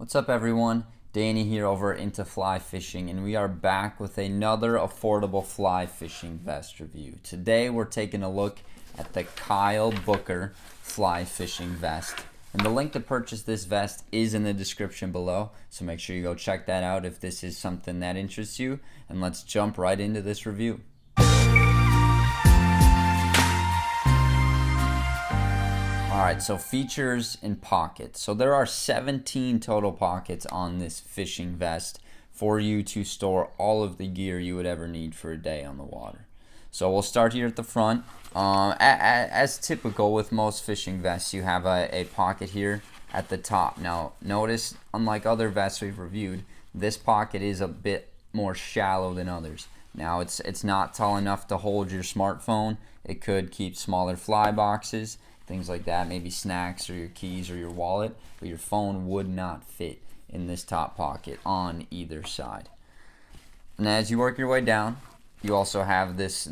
What's up everyone? Danny here over at IntoFlyFishing, and we are back with another affordable fly fishing vest review. Today we're taking a look at the KyleBooker Fly Fishing Vest. And the link to purchase this vest is in the description below, so make sure you go check that out if this is something that interests you. And let's jump right into this review. Alright, so features and pockets. So there are 17 total pockets on this fishing vest for you to store all of the gear you would ever need for a day on the water. So we'll start here at the front. As typical with most fishing vests, you have a pocket here at the top. Now notice, unlike other vests we've reviewed, this pocket is a bit more shallow than others. Now it's not tall enough to hold your smartphone. It could keep smaller fly boxes, things like that, maybe snacks or your keys or your wallet, but your phone would not fit in this top pocket on either side. And as you work your way down, you also have this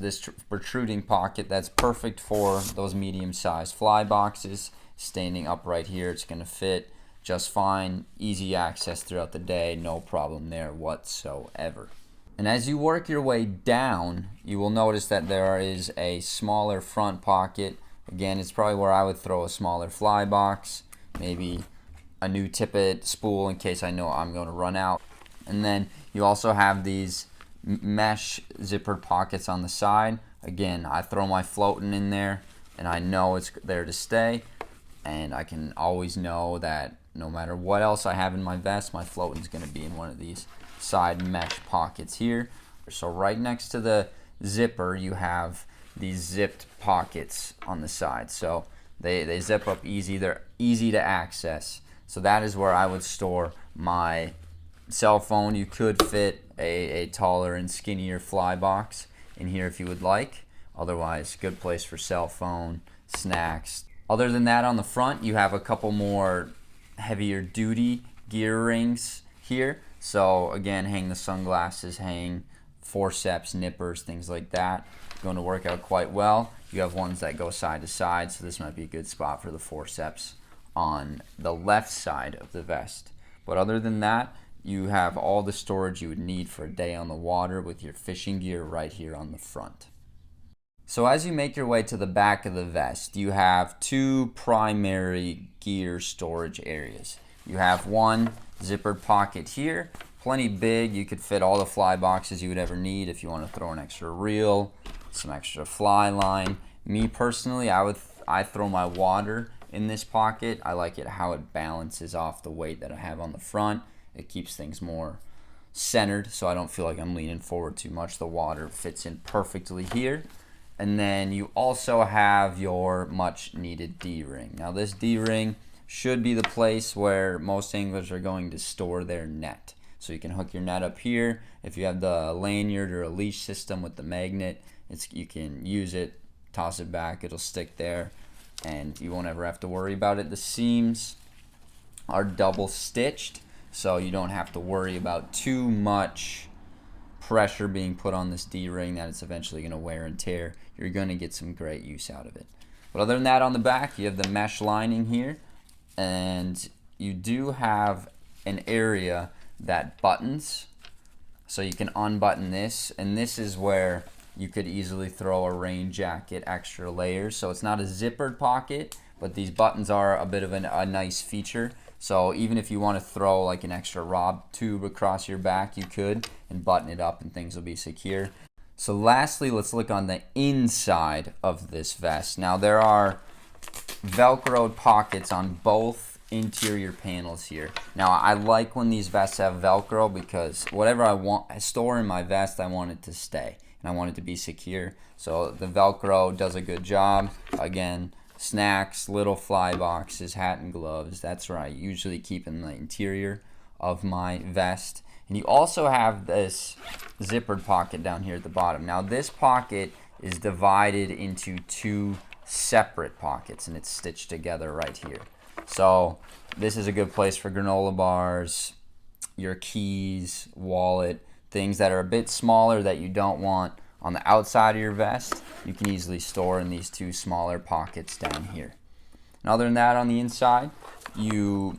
protruding pocket that's perfect for those medium-sized fly boxes. Standing upright here, it's going to fit just fine. Easy access throughout the day, no problem there whatsoever. And as you work your way down, you will notice that there is a smaller front pocket. Again, it's probably where I would throw a smaller fly box, maybe a new tippet spool in case I know I'm going to run out. And then you also have these mesh zippered pockets on the side. Again, I throw my floating in there and I know it's there to stay, and I can always know that no matter what else I have in my vest, my floating is going to be in one of these side mesh pockets here. So right next to the zipper you have these zipped pockets on the side, so they zip up easy. They're easy to access, so that is where I would store my cell phone. You could fit a taller and skinnier fly box in here if you would like. Otherwise, good place for cell phone, snacks. Other than that, on the front you have a couple more heavier duty gear rings here. So again, hang the sunglasses, hang forceps, nippers, things like that. Going to work out quite well. You have ones that go side to side, so this might be a good spot for the forceps on the left side of the vest. But other than that, you have all the storage you would need for a day on the water with your fishing gear right here on the front. So as you make your way to the back of the vest, you have two primary gear storage areas. You have one zippered pocket here, plenty big. You could fit all the fly boxes you would ever need if you want to throw an extra reel, some extra fly line. Me personally, I throw my water in this pocket. I like it how it balances off the weight that I have on the front. It keeps things more centered, so I don't feel like I'm leaning forward too much. The water fits in perfectly here. And then you also have your much needed D-ring. Now this D-ring should be the place where most anglers are going to store their net. So you can hook your net up here. If you have the lanyard or a leash system with the magnet, you can use it, toss it back, it'll stick there, and you won't ever have to worry about it. The seams are double stitched, so you don't have to worry about too much pressure being put on this D-ring that it's eventually going to wear and tear. You're going to get some great use out of it. But other than that, on the back you have the mesh lining here, and you do have an area that buttons, so you can unbutton this, and this is where you could easily throw a rain jacket, extra layers. So it's not a zippered pocket, but these buttons are a bit of a nice feature. So even if you want to throw like an extra rob tube across your back, you could, and button it up and things will be secure. So lastly, let's look on the inside of this vest. Now there are Velcroed pockets on both interior panels here. Now I like when these vests have Velcro because whatever I store in my vest, I want it to stay and I want it to be secure. So the Velcro does a good job. Again, snacks, little fly boxes, hat and gloves, that's where I usually keep in the interior of my vest. And you also have this zippered pocket down here at the bottom. Now this pocket is divided into two separate pockets and it's stitched together right here. So this is a good place for granola bars, your keys, wallet, things that are a bit smaller that you don't want on the outside of your vest. You can easily store in these two smaller pockets down here. And other than that, on the inside, you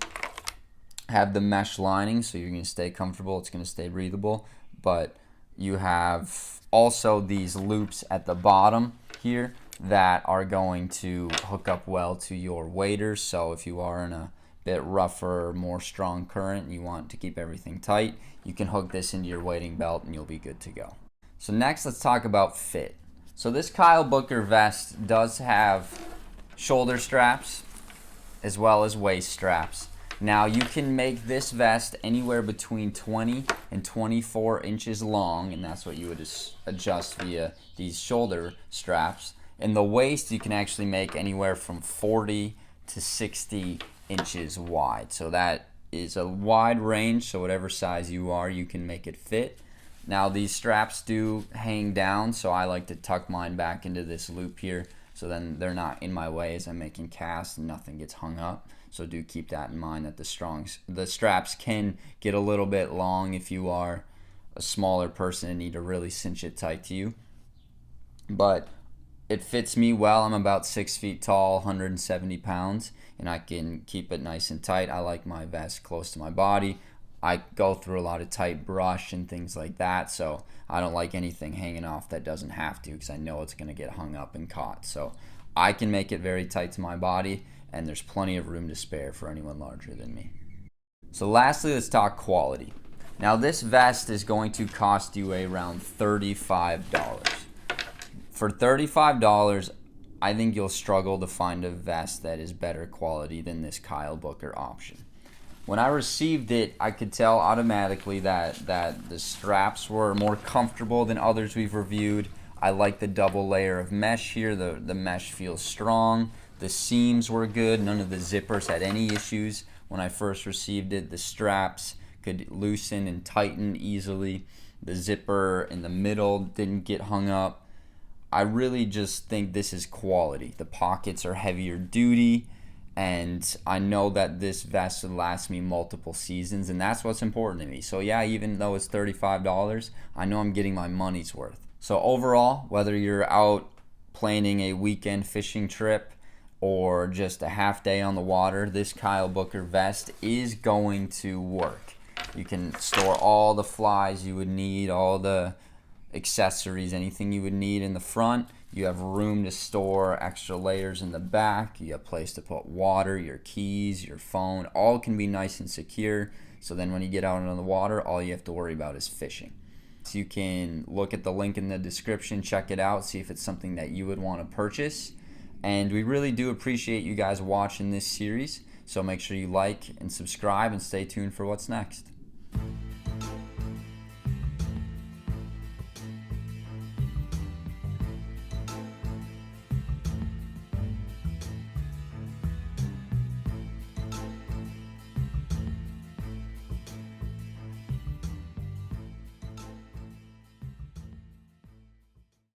have the mesh lining, so you're going to stay comfortable. It's going to stay breathable. But you have also these loops at the bottom here that are going to hook up well to your waders. So if you are in a bit rougher, more strong current, and you want to keep everything tight, you can hook this into your wading belt and you'll be good to go. So next, let's talk about fit. So this KyleBooker vest does have shoulder straps as well as waist straps. Now you can make this vest anywhere between 20 and 24 inches long, and that's what you would adjust via these shoulder straps. In the waist, you can actually make anywhere from 40 to 60 inches wide. So that is a wide range, so whatever size you are, you can make it fit. Now these straps do hang down, so I like to tuck mine back into this loop here, so then they're not in my way as I'm making casts and nothing gets hung up. So do keep that in mind, that the straps can get a little bit long if you are a smaller person and need to really cinch it tight to you. But it fits me well. I'm about 6 feet tall, 170 pounds, and I can keep it nice and tight. I like my vest close to my body. I go through a lot of tight brush and things like that, so I don't like anything hanging off that doesn't have to, because I know it's going to get hung up and caught. So I can make it very tight to my body, and there's plenty of room to spare for anyone larger than me. So lastly, let's talk quality. Now this vest is going to cost you around $35. For $35, I think you'll struggle to find a vest that is better quality than this KyleBooker option. When I received it, I could tell automatically that the straps were more comfortable than others we've reviewed. I like the double layer of mesh here. The mesh feels strong. The seams were good. None of the zippers had any issues when I first received it. The straps could loosen and tighten easily. The zipper in the middle didn't get hung up. I really just think this is quality. The pockets are heavier duty, and I know that this vest would last me multiple seasons, and that's what's important to me. So yeah, even though it's $35, I know I'm getting my money's worth. So overall, whether you're out planning a weekend fishing trip or just a half day on the water, this KyleBooker vest is going to work. You can store all the flies you would need, all the accessories, anything you would need in the front. You have room to store extra layers in the back. You have a place to put water, your keys, your phone. All can be nice and secure. So then when you get out on the water, all you have to worry about is fishing. So you can look at the link in the description, check it out, see if it's something that you would want to purchase. And we really do appreciate you guys watching this series. So make sure you like and subscribe and stay tuned for what's next.